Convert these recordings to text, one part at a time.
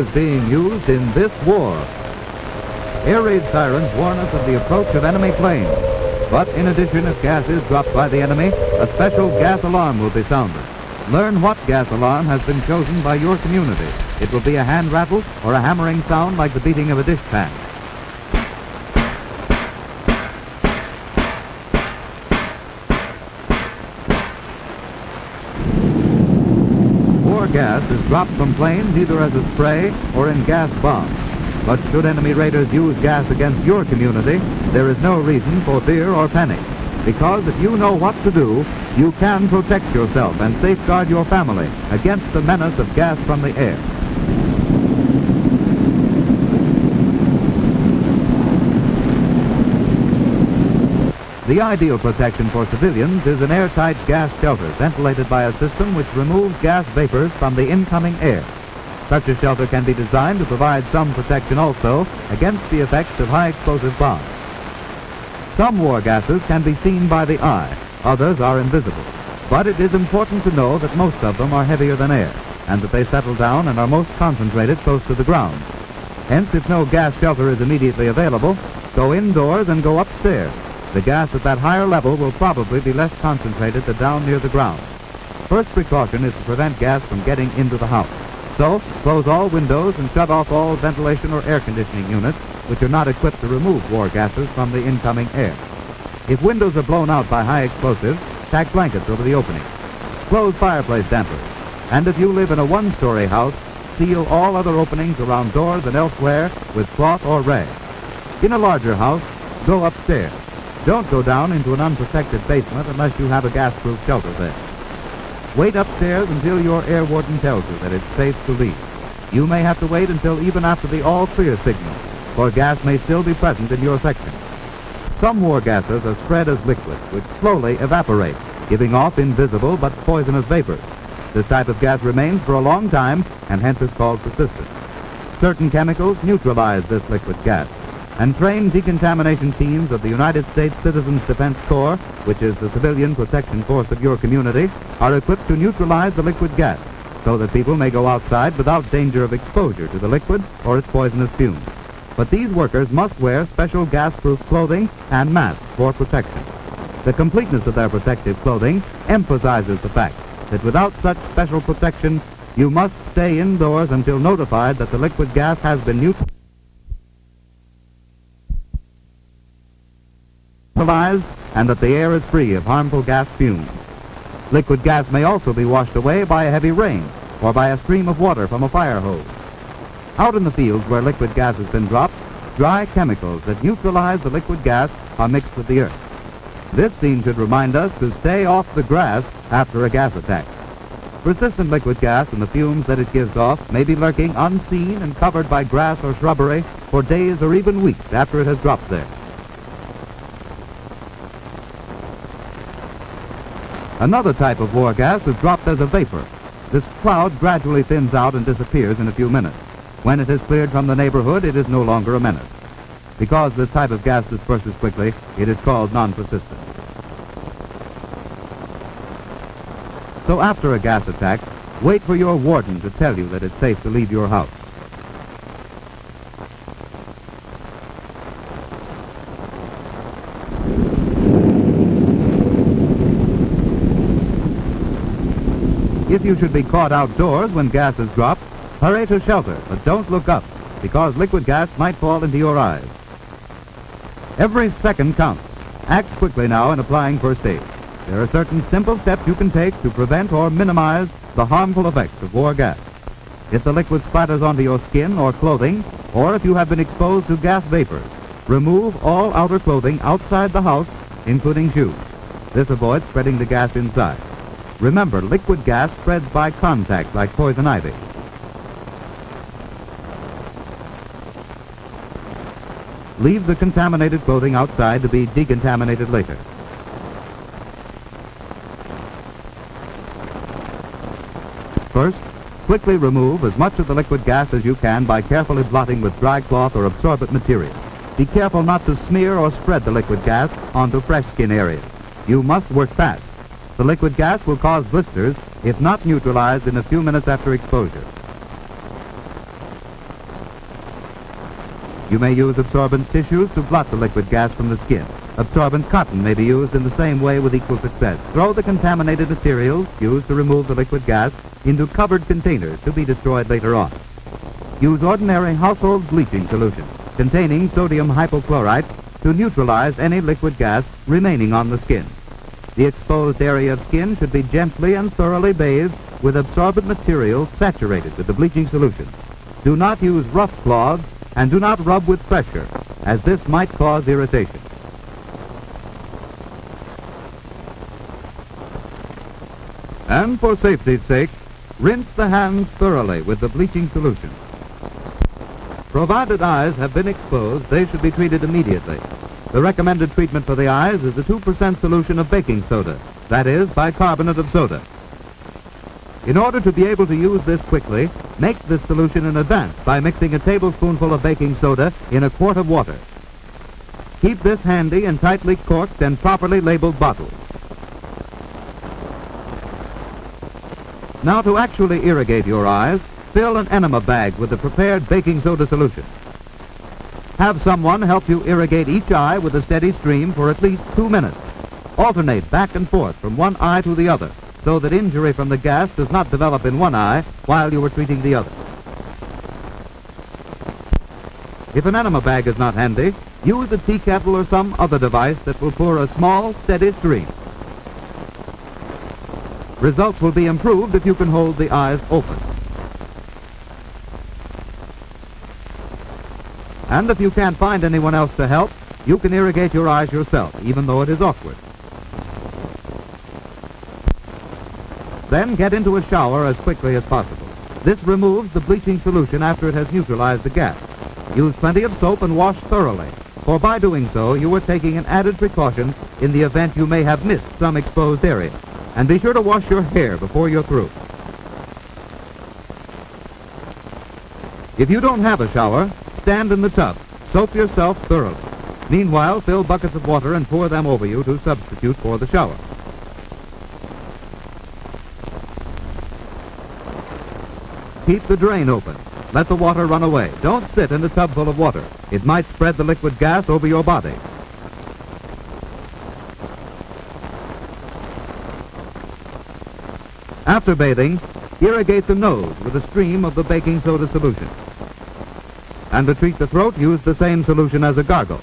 is being used in this war. Air raid sirens warn us of the approach of enemy planes. But in addition, if gas is dropped by the enemy, a special gas alarm will be sounded. Learn what gas alarm has been chosen by your community. It will be a hand rattle or a hammering sound like the beating of a dish pan. War gas is dropped from planes either as a spray or in gas bombs. But should enemy raiders use gas against your community, there is no reason for fear or panic. Because if you know what to do, you can protect yourself and safeguard your family against the menace of gas from the air. The ideal protection for civilians is an airtight gas shelter ventilated by a system which removes gas vapors from the incoming air. Such a shelter can be designed to provide some protection also against the effects of high explosive bombs. Some war gases can be seen by the eye, others are invisible. But it is important to know that most of them are heavier than air, and that they settle down and are most concentrated close to the ground. Hence, if no gas shelter is immediately available, go indoors and go upstairs. The gas at that higher level will probably be less concentrated than down near the ground. First precaution is to prevent gas from getting into the house. So, close all windows and shut off all ventilation or air conditioning units which are not equipped to remove war gases from the incoming air. If windows are blown out by high explosives, tack blankets over the opening. Close fireplace dampers. And if you live in a one-story house, seal all other openings around doors and elsewhere with cloth or rag. In a larger house, go upstairs. Don't go down into an unprotected basement unless you have a gas-proof shelter there. Wait upstairs until your air warden tells you that it's safe to leave. You may have to wait until even after the all-clear signal, for gas may still be present in your section. Some war gases are spread as liquids, which slowly evaporate, giving off invisible but poisonous vapors. This type of gas remains for a long time, and hence is called persistent. Certain chemicals neutralize this liquid gas, and trained decontamination teams of the United States Citizens Defense Corps, which is the civilian protection force of your community, are equipped to neutralize the liquid gas, so that people may go outside without danger of exposure to the liquid or its poisonous fumes. But these workers must wear special gas-proof clothing and masks for protection. The completeness of their protective clothing emphasizes the fact that without such special protection, you must stay indoors until notified that the liquid gas has been neutralized and that the air is free of harmful gas fumes. Liquid gas may also be washed away by a heavy rain or by a stream of water from a fire hose. Out in the fields where liquid gas has been dropped, dry chemicals that neutralize the liquid gas are mixed with the earth. This scene should remind us to stay off the grass after a gas attack. Persistent liquid gas and the fumes that it gives off may be lurking unseen and covered by grass or shrubbery for days or even weeks after it has dropped there. Another type of war gas is dropped as a vapor. This cloud gradually thins out and disappears in a few minutes. When it has cleared from the neighborhood, it is no longer a menace. Because this type of gas disperses quickly, it is called non-persistent. So after a gas attack, wait for your warden to tell you that it's safe to leave your house. If you should be caught outdoors when gas is dropped, hurry to shelter, but don't look up, because liquid gas might fall into your eyes. Every second counts. Act quickly now in applying first aid. There are certain simple steps you can take to prevent or minimize the harmful effects of war gas. If the liquid splatters onto your skin or clothing, or if you have been exposed to gas vapors, remove all outer clothing outside the house, including shoes. This avoids spreading the gas inside. Remember, liquid gas spreads by contact like poison ivy. Leave the contaminated clothing outside to be decontaminated later. First, quickly remove as much of the liquid gas as you can by carefully blotting with dry cloth or absorbent material. Be careful not to smear or spread the liquid gas onto fresh skin areas. You must work fast. The liquid gas will cause blisters if not neutralized in a few minutes after exposure. You may use absorbent tissues to blot the liquid gas from the skin. Absorbent cotton may be used in the same way with equal success. Throw the contaminated materials used to remove the liquid gas into covered containers to be destroyed later on. Use ordinary household bleaching solution containing sodium hypochlorite to neutralize any liquid gas remaining on the skin. The exposed area of skin should be gently and thoroughly bathed with absorbent material saturated with the bleaching solution. Do not use rough cloths and do not rub with pressure, as this might cause irritation. And for safety's sake, rinse the hands thoroughly with the bleaching solution. Provided eyes have been exposed, they should be treated immediately. The recommended treatment for the eyes is a 2% solution of baking soda, that is, bicarbonate of soda. In order to be able to use this quickly, make this solution in advance by mixing a tablespoonful of baking soda in a quart of water. Keep this handy in tightly corked and properly labeled bottles. Now, to actually irrigate your eyes, fill an enema bag with the prepared baking soda solution. Have someone help you irrigate each eye with a steady stream for at least 2 minutes. Alternate back and forth from one eye to the other, so that injury from the gas does not develop in one eye while you are treating the other. If an enema bag is not handy, use a tea kettle or some other device that will pour a small, steady stream. Results will be improved if you can hold the eyes open. And if you can't find anyone else to help, you can irrigate your eyes yourself, even though it is awkward. Then get into a shower as quickly as possible. This removes the bleaching solution after it has neutralized the gas. Use plenty of soap and wash thoroughly, for by doing so, you are taking an added precaution in the event you may have missed some exposed area. And be sure to wash your hair before you're through. If you don't have a shower, stand in the tub. Soap yourself thoroughly. Meanwhile, fill buckets of water and pour them over you to substitute for the shower. Keep the drain open. Let the water run away. Don't sit in a tub full of water. It might spread the liquid gas over your body. After bathing, irrigate the nose with a stream of the baking soda solution. And to treat the throat, use the same solution as a gargle.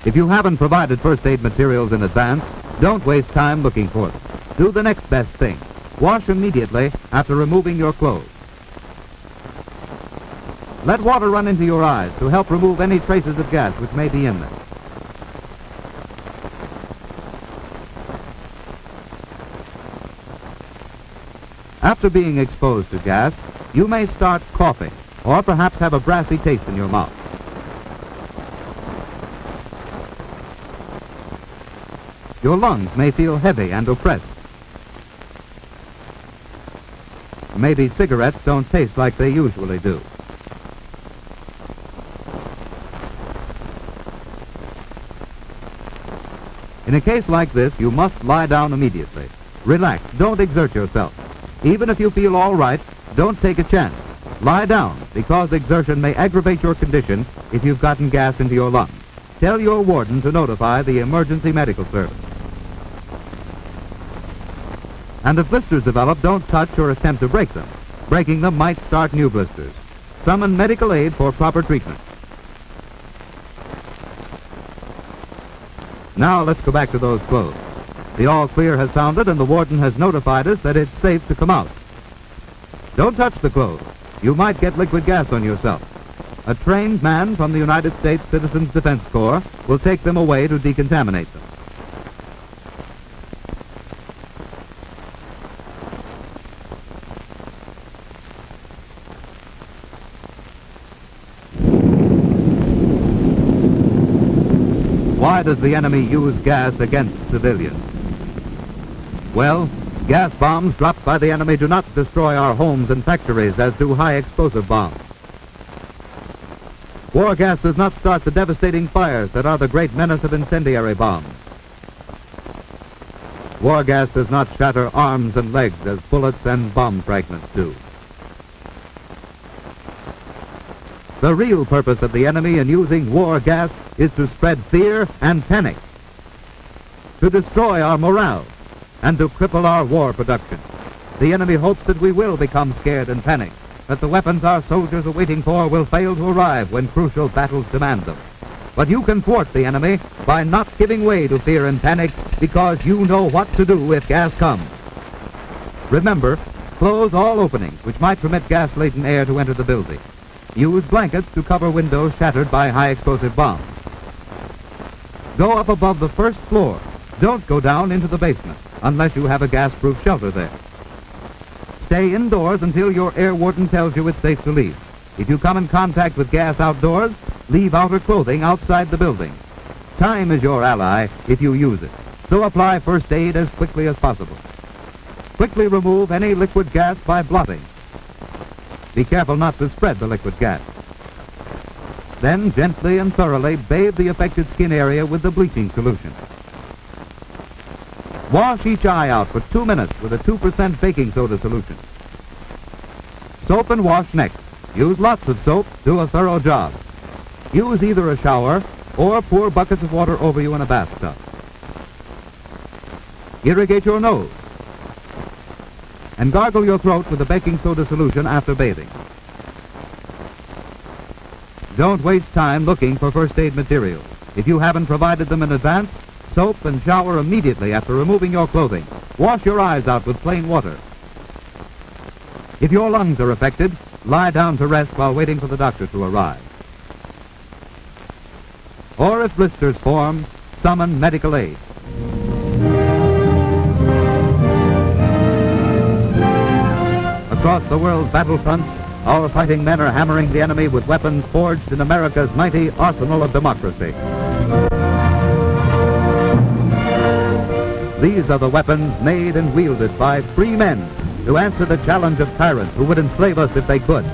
If you haven't provided first aid materials in advance, don't waste time looking for them. Do the next best thing. Wash immediately after removing your clothes. Let water run into your eyes to help remove any traces of gas which may be in them. After being exposed to gas, you may start coughing or perhaps have a brassy taste in your mouth. Your lungs may feel heavy and oppressed. Maybe cigarettes don't taste like they usually do. In a case like this, you must lie down immediately. Relax. Don't exert yourself. Even if you feel all right, don't take a chance. Lie down, because exertion may aggravate your condition if you've gotten gas into your lungs. Tell your warden to notify the emergency medical service. And if blisters develop, don't touch or attempt to break them. Breaking them might start new blisters. Summon medical aid for proper treatment. Now let's go back to those clothes. The all clear has sounded and the warden has notified us that it's safe to come out. Don't touch the clothes. You might get liquid gas on yourself. A trained man from the United States Citizens Defense Corps will take them away to decontaminate them. Why does the enemy use gas against civilians? Well, gas bombs dropped by the enemy do not destroy our homes and factories as do high explosive bombs. War gas does not start the devastating fires that are the great menace of incendiary bombs. War gas does not shatter arms and legs as bullets and bomb fragments do. The real purpose of the enemy in using war gas is to spread fear and panic, to destroy our morale, and to cripple our war production. The enemy hopes that we will become scared and panicked, that the weapons our soldiers are waiting for will fail to arrive when crucial battles demand them. But you can thwart the enemy by not giving way to fear and panic, because you know what to do if gas comes. Remember, close all openings which might permit gas-laden air to enter the building. Use blankets to cover windows shattered by high-explosive bombs. Go up above the first floor. Don't go down into the basement unless you have a gas-proof shelter there. Stay indoors until your air warden tells you it's safe to leave. If you come in contact with gas outdoors, leave outer clothing outside the building. Time is your ally if you use it, so apply first aid as quickly as possible. Quickly remove any liquid gas by blotting. Be careful not to spread the liquid gas. Then gently and thoroughly bathe the affected skin area with the bleaching solution. Wash each eye out for 2 minutes with a 2% baking soda solution. Soap and wash next. Use lots of soap, do a thorough job. Use either a shower or pour buckets of water over you in a bathtub. Irrigate your nose. And gargle your throat with the baking soda solution after bathing. Don't waste time looking for first aid materials. If you haven't provided them in advance, soap and shower immediately after removing your clothing. Wash your eyes out with plain water. If your lungs are affected, lie down to rest while waiting for the doctor to arrive. Or if blisters form, summon medical aid. Across the world's battlefronts, our fighting men are hammering the enemy with weapons forged in America's mighty arsenal of democracy. These are the weapons made and wielded by free men to answer the challenge of tyrants who would enslave us if they could.